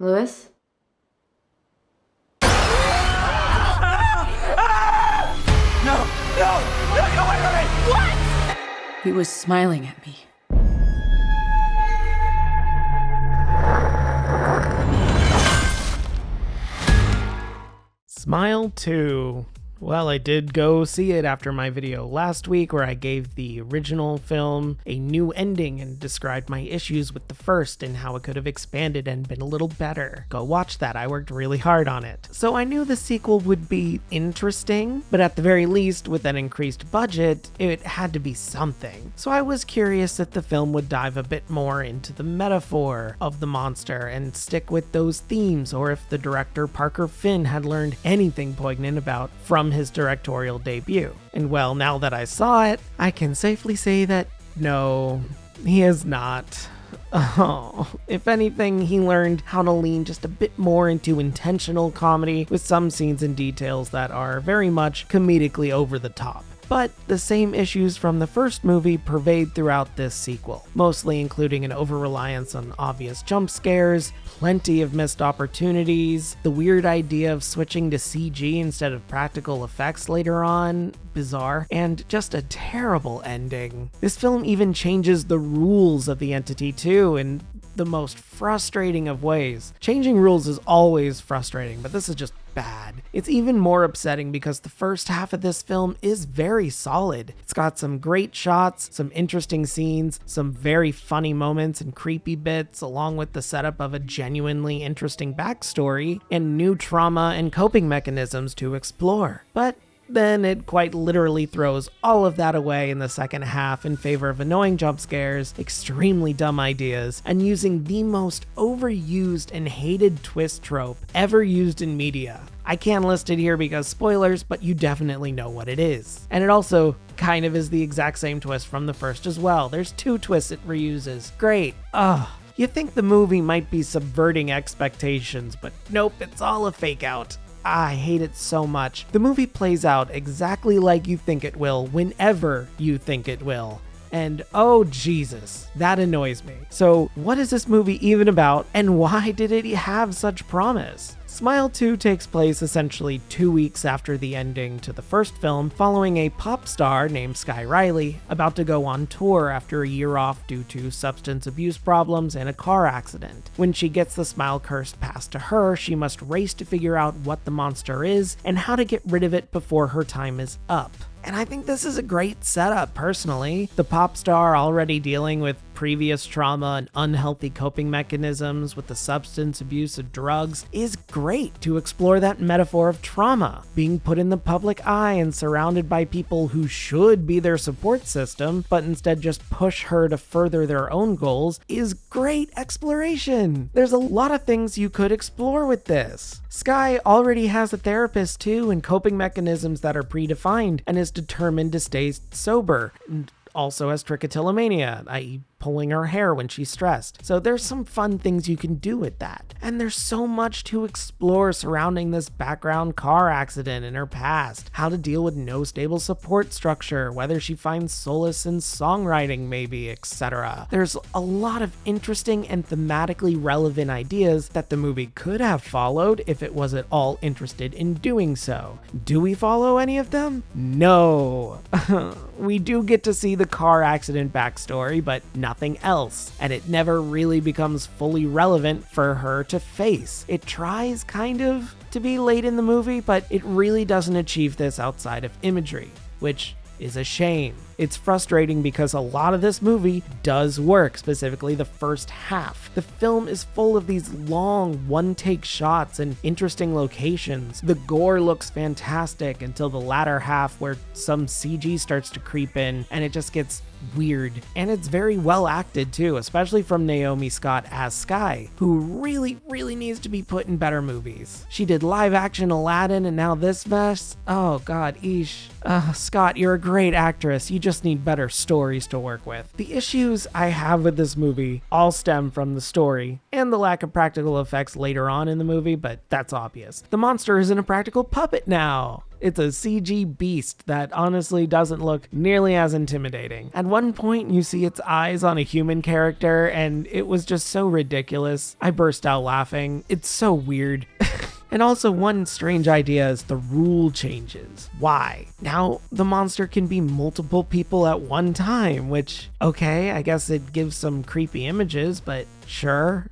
Lewis? No, wait. What? He was smiling at me. Smile 2. Well, I did go see it after my video last week where I gave the original film a new ending and described my issues with the first and how it could have expanded and been a little better. Go watch that, I worked really hard on it. So I knew the sequel would be interesting, but at the very least, with an increased budget, it had to be something. So I was curious if the film would dive a bit more into the metaphor of the monster and stick with those themes, or if the director Parker Finn had learned anything poignant about from his directorial debut. And well, now that I saw it, I can safely say that no, he is not. Oh, if anything, he learned how to lean just a bit more into intentional comedy with some scenes and details that are very much comedically over the top. But the same issues from the first movie pervade throughout this sequel, mostly including an over-reliance on obvious jump scares, plenty of missed opportunities, the weird idea of switching to CG instead of practical effects later on, bizarre, and just a terrible ending. This film even changes the rules of the entity too, in the most frustrating of ways. Changing rules is always frustrating, but this is just bad. It's even more upsetting because the first half of this film is very solid. It's got some great shots, some interesting scenes, some very funny moments and creepy bits, along with the setup of a genuinely interesting backstory and new trauma and coping mechanisms to explore. But then it quite literally throws all of that away in the second half in favor of annoying jump scares, extremely dumb ideas, and using the most overused and hated twist trope ever used in media. I can't list it here because spoilers, but you definitely know what it is. And it also kind of is the exact same twist from the first as well. There's 2 twists it reuses. Great. Ugh. You think the movie might be subverting expectations, but nope, it's all a fake out. I hate it so much. The movie plays out exactly like you think it will, whenever you think it will. And oh Jesus, that annoys me. So what is this movie even about, and why did it have such promise? Smile 2 takes place essentially 2 weeks after the ending to the first film, following a pop star named Skye Riley about to go on tour after a year off due to substance abuse problems and a car accident. When she gets the smile curse passed to her, she must race to figure out what the monster is and how to get rid of it before her time is up. And I think this is a great setup, personally. The pop star already dealing with previous trauma and unhealthy coping mechanisms with the substance abuse of drugs is great to explore that metaphor of trauma. Being put in the public eye and surrounded by people who should be their support system, but instead just push her to further their own goals is great exploration. There's a lot of things you could explore with this. Skye already has a therapist too and coping mechanisms that are predefined and is determined to stay sober. And also has trichotillomania, i.e. pulling her hair when she's stressed. So there's some fun things you can do with that. And there's so much to explore surrounding this background car accident in her past, how to deal with no stable support structure, whether she finds solace in songwriting maybe, etc. There's a lot of interesting and thematically relevant ideas that the movie could have followed if it was at all interested in doing so. Do we follow any of them? No. We do get to see the car accident backstory, but nothing else, and it never really becomes fully relevant for her to face. It tries kind of to be late in the movie, but it really doesn't achieve this outside of imagery, which is a shame. It's frustrating because a lot of this movie does work, specifically the first half. The film is full of these long one-take shots and interesting locations. The gore looks fantastic until the latter half where some CG starts to creep in and it just gets weird. And it's very well acted too, especially from Naomi Scott as Skye, who really needs to be put in better movies. She did live action Aladdin and now this mess. Oh god, Scott, you're a great actress. You just need better stories to work with. The issues I have with this movie all stem from the story and the lack of practical effects later on in the movie, but that's obvious. The monster isn't a practical puppet now. It's a CG beast that honestly doesn't look nearly as intimidating. At one point, you see its eyes on a human character, and it was just so ridiculous. I burst out laughing. It's so weird. And also, one strange idea is the rule changes. Why? Now, the monster can be multiple people at one time, which, okay, I guess it gives some creepy images, but sure.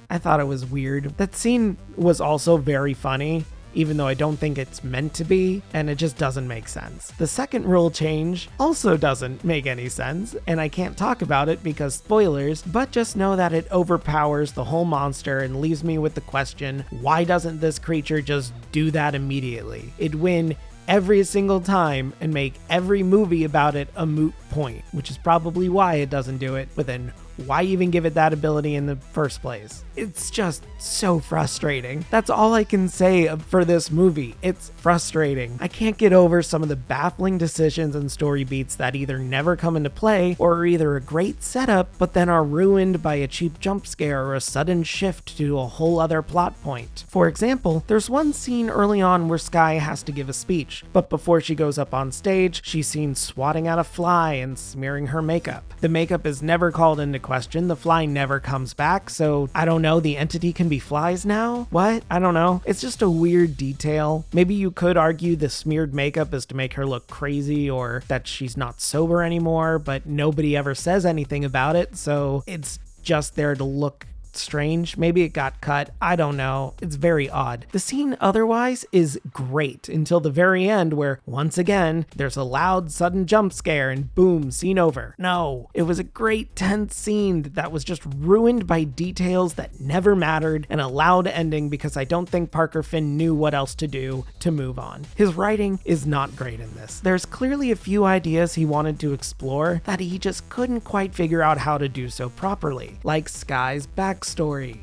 I thought it was weird. That scene was also very funny, even though I don't think it's meant to be, and it just doesn't make sense. The second rule change also doesn't make any sense, and I can't talk about it because spoilers, but just know that it overpowers the whole monster and leaves me with the question, why doesn't this creature just do that immediately? It'd win every single time and make every movie about it a moot point, which is probably why it doesn't do it, but then why even give it that ability in the first place? It's just so frustrating. That's all I can say for this movie. It's frustrating. I can't get over some of the baffling decisions and story beats that either never come into play or are either a great setup but then are ruined by a cheap jump scare or a sudden shift to a whole other plot point. For example, there's one scene early on where Skye has to give a speech, but before she goes up on stage, she's seen swatting at a fly and smearing her makeup. The makeup is never called into question, the fly never comes back, so I don't know, the entity can be flies now? What? I don't know. It's just a weird detail. Maybe you could argue the smeared makeup is to make her look crazy or that she's not sober anymore, but nobody ever says anything about it, so it's just there to look strange. Maybe it got cut. I don't know. It's very odd. The scene otherwise is great until the very end where, once again, there's a loud sudden jump scare and boom, scene over. No, it was a great tense scene that was just ruined by details that never mattered and a loud ending because I don't think Parker Finn knew what else to do to move on. His writing is not great in this. There's clearly a few ideas he wanted to explore that he just couldn't quite figure out how to do so properly, like Skye's backstory.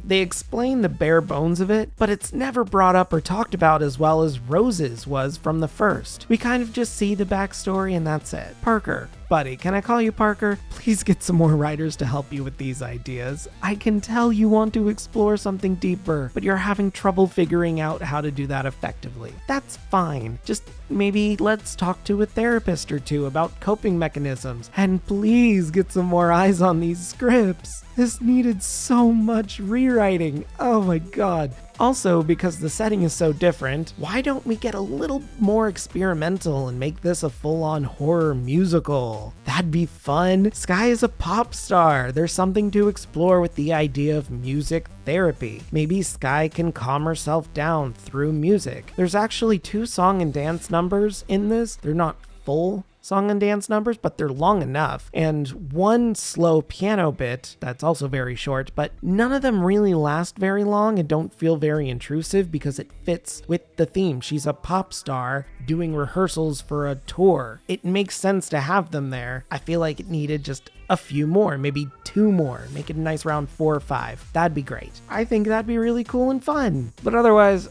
They explain the bare bones of it, but it's never brought up or talked about as well as Rose's was from the first. We kind of just see the backstory and that's it. Parker, buddy, can I call you Parker? Please get some more writers to help you with these ideas. I can tell you want to explore something deeper, but you're having trouble figuring out how to do that effectively. That's fine. Just maybe let's talk to a therapist or two about coping mechanisms, and please get some more eyes on these scripts. This needed so much rewriting. Oh my god. Also, because the setting is so different, why don't we get a little more experimental and make this a full-on horror musical? That'd be fun. Skye is a pop star. There's something to explore with the idea of music therapy. Maybe Skye can calm herself down through music. There's actually 2 song and dance numbers in this. They're not full song and dance numbers, but they're long enough, and one slow piano bit that's also very short, but none of them really last very long and don't feel very intrusive because it fits with the theme. She's a pop star doing rehearsals for a tour. It makes sense to have them there. I feel like it needed just a few more, maybe 2 more, make it a nice round 4 or 5. That'd be great. I think that'd be really cool and fun. But otherwise,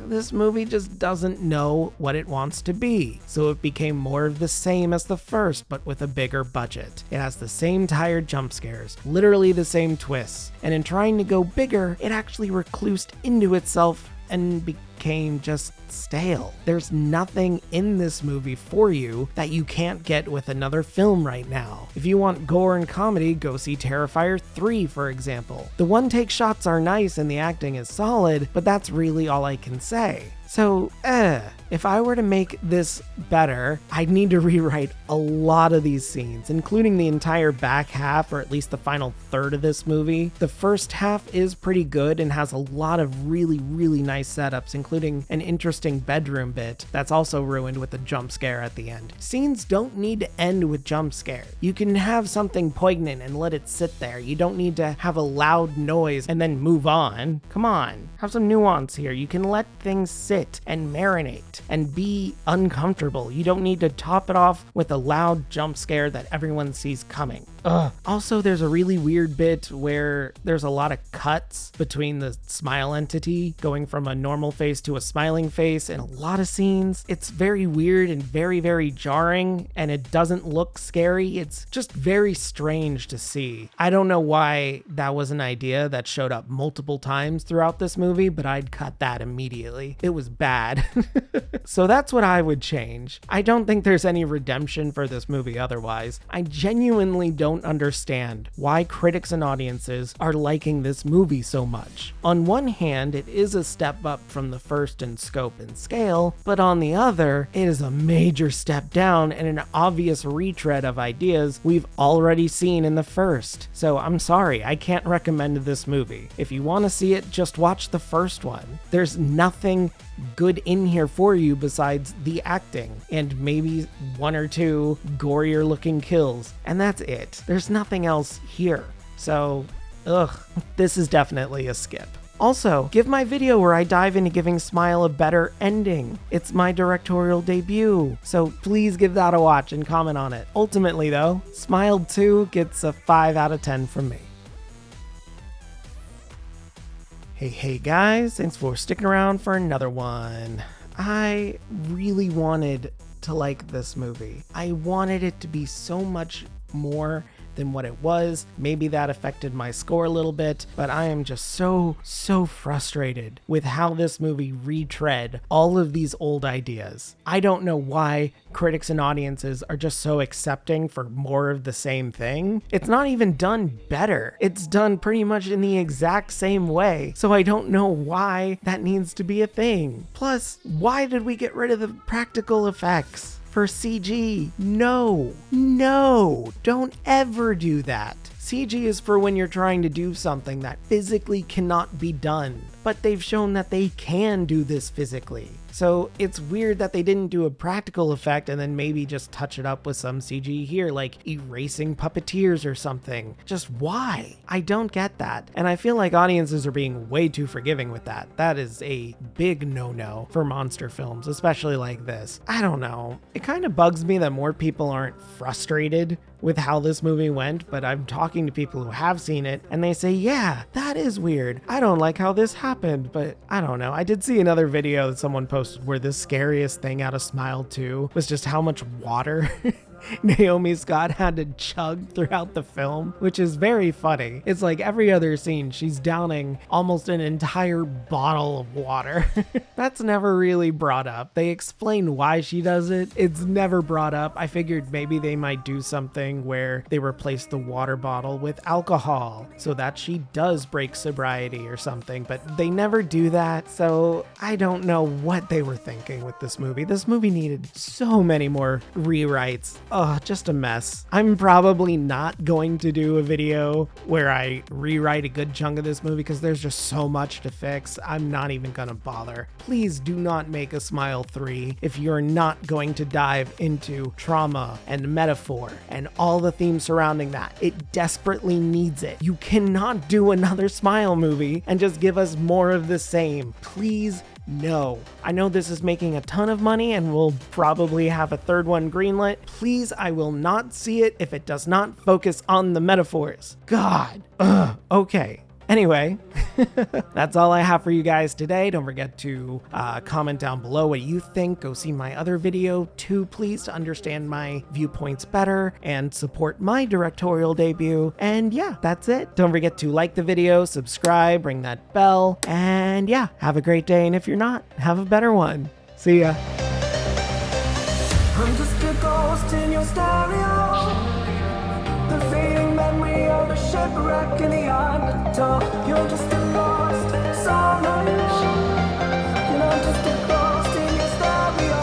this movie just doesn't know what it wants to be. So it became more of the same as the first, but with a bigger budget. It has the same tired jump scares, literally the same twists. And in trying to go bigger, it actually reclused into itself and became just stale. There's nothing in this movie for you that you can't get with another film right now. If you want gore and comedy, go see Terrifier 3, for example. The one-take shots are nice and the acting is solid, but that's really all I can say. So, if I were to make this better, I'd need to rewrite a lot of these scenes, including the entire back half, or at least the final third of this movie. The first half is pretty good and has a lot of really, really nice setups, including an interesting bedroom bit that's also ruined with a jump scare at the end. Scenes don't need to end with jump scare. You can have something poignant and let it sit there. You don't need to have a loud noise and then move on. Come on, have some nuance here. You can let things sit. sit and marinate and be uncomfortable. You don't need to top it off with a loud jump scare that everyone sees coming. Ugh. Also, there's a really weird bit where there's a lot of cuts between the smile entity going from a normal face to a smiling face in a lot of scenes. It's very weird and very, very jarring, and it doesn't look scary. It's just very strange to see. I don't know why that was an idea that showed up multiple times throughout this movie, but I'd cut that immediately. It was bad. So that's what I would change. I don't think there's any redemption for this movie otherwise. I genuinely don't understand why critics and audiences are liking this movie so much. On one hand, it is a step up from the first in scope and scale, but on the other, it is a major step down and an obvious retread of ideas we've already seen in the first. So I'm sorry, I can't recommend this movie. If you want to see it, just watch the first one. There's nothing good in here for you besides the acting and maybe one or two gorier looking kills, and that's it. There's nothing else here. So, this is definitely a skip. Also, give my video where I dive into giving Smile a better ending. It's my directorial debut, so please give that a watch and comment on it. Ultimately though, Smile 2 gets a 5 out of 10 from me. Hey guys, thanks for sticking around for another one. I really wanted to like this movie. I wanted it to be so much more than what it was. Maybe that affected my score a little bit, but I am just so frustrated with how this movie retread all of these old ideas. I don't know why critics and audiences are just so accepting for more of the same thing. It's not even done better. It's done pretty much in the exact same way. So I don't know why that needs to be a thing. Plus, why did we get rid of the practical effects for CG? No, don't ever do that. CG is for when you're trying to do something that physically cannot be done, but they've shown that they can do this physically. So it's weird that they didn't do a practical effect and then maybe just touch it up with some CG here, like erasing puppeteers or something. Just why? I don't get that. And I feel like audiences are being way too forgiving with that. That is a big no-no for monster films, especially like this. I don't know. It kind of bugs me that more people aren't frustrated with how this movie went, but I'm talking to people who have seen it and they say, yeah, that is weird. I don't like how this happened, but I don't know. I did see another video that someone posted where the scariest thing out of Smile 2 was just how much water Naomi Scott had to chug throughout the film, which is very funny. It's like every other scene, she's downing almost an entire bottle of water. That's never really brought up. They explain why she does it. It's never brought up. I figured maybe they might do something where they replace the water bottle with alcohol so that she does break sobriety or something, but they never do that. So I don't know what they were thinking with this movie. This movie needed so many more rewrites. Oh, just a mess. I'm probably not going to do a video where I rewrite a good chunk of this movie because there's just so much to fix. I'm not even gonna bother. Please do not make a Smile 3 if you're not going to dive into trauma and metaphor and all the themes surrounding that. It desperately needs it. You cannot do another Smile movie and just give us more of the same. Please, no. I know this is making a ton of money and we'll probably have a third one greenlit. Please, I will not see it if it does not focus on the metaphors. God. Okay. Anyway, that's all I have for you guys today. Don't forget to comment down below what you think. Go see my other video too, please, to understand my viewpoints better and support my directorial debut. And yeah, that's it. Don't forget to like the video, subscribe, ring that bell, and yeah, have a great day. And if you're not, have a better one. See ya. I'm just a ghost in your stereo. The fading memory of a shipwreck in the undertow. You're just a lost soul. And I'm just a ghost in your stereo.